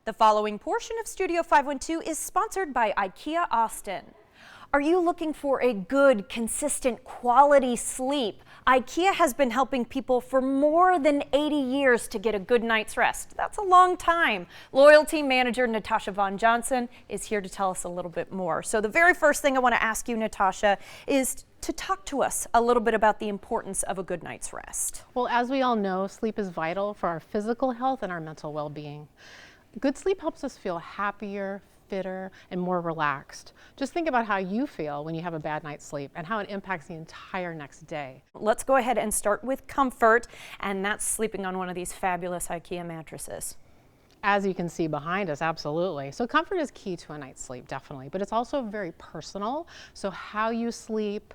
The following portion of Studio 512 is sponsored by IKEA Austin. Are you looking for a good, consistent, quality sleep? IKEA has been helping people for more than 80 years to get a good night's rest. That's a long time. Loyalty manager Natasha Von Johnson is here to tell us a little bit more. So the very first thing I want to ask you, Natasha, is to talk to us a little bit about the importance of a good night's rest. Well, as we all know, sleep is vital for our physical health and our mental well-being. Good sleep helps us feel happier, fitter, and more relaxed. Just think about how you feel when you have a bad night's sleep and how it impacts the entire next day. Let's go ahead and start with comfort, and that's sleeping on one of these fabulous IKEA mattresses. As you can see behind us, absolutely. So comfort is key to a night's sleep, definitely, but it's also very personal. So how you sleep,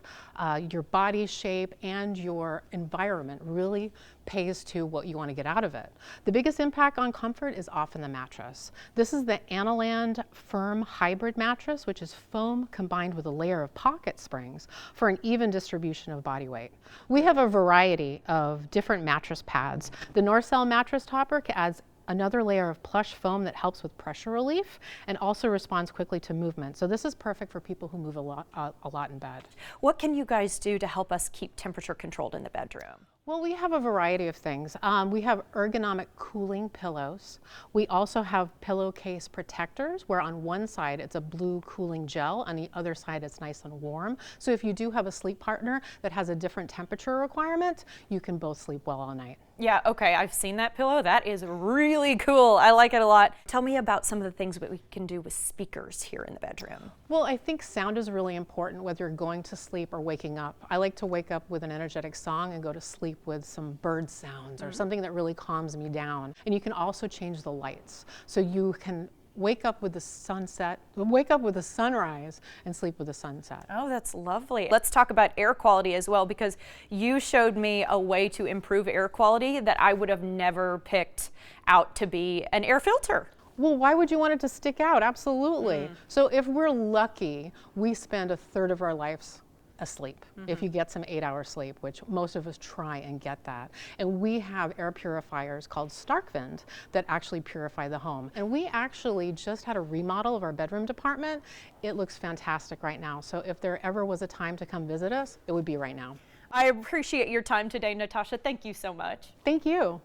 your body shape, and your environment really pays to what you want to get out of it. The biggest impact on comfort is often the mattress. This is the Analand Firm Hybrid mattress, which is foam combined with a layer of pocket springs for an even distribution of body weight. We have a variety of different mattress pads. The Norcell mattress topper adds another layer of plush foam that helps with pressure relief and also responds quickly to movement. So this is perfect for people who move a lot in bed. What can you guys do to help us keep temperature controlled in the bedroom? Well, we have a variety of things. We have ergonomic cooling pillows. We also have pillowcase protectors where on one side it's a blue cooling gel, on the other side it's nice and warm. So if you do have a sleep partner that has a different temperature requirement, you can both sleep well all night. Yeah, okay, I've seen that pillow. That is really cool. I like it a lot. Tell me about some of the things that we can do with speakers here in the bedroom. Well, I think sound is really important whether you're going to sleep or waking up. I like to wake up with an energetic song and go to sleep with some bird sounds or something that really calms me down. And you can also change the lights. So you can wake up with the sunset, wake up with the sunrise, and sleep with the sunset. Oh, that's lovely. Let's talk about air quality as well, because you showed me a way to improve air quality that I would have never picked out to be an air filter. Well, why would you want it to stick out? Absolutely. So if we're lucky, we spend a third of our lives asleep, if you get some 8-hour sleep, which most of us try and get that. And we have air purifiers called Starkwind that actually purify the home. And we actually just had a remodel of our bedroom department. It looks fantastic right now. So if there ever was a time to come visit us, it would be right now. I appreciate your time today, Natasha. Thank you so much. Thank you.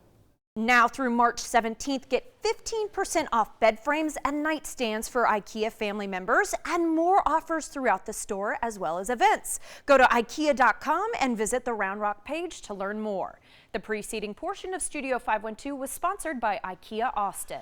Now through March 17th, get 15% off bed frames and nightstands for IKEA family members and more offers throughout the store as well as events. Go to IKEA.com and visit the Round Rock page to learn more. The preceding portion of Studio 512 was sponsored by IKEA Austin.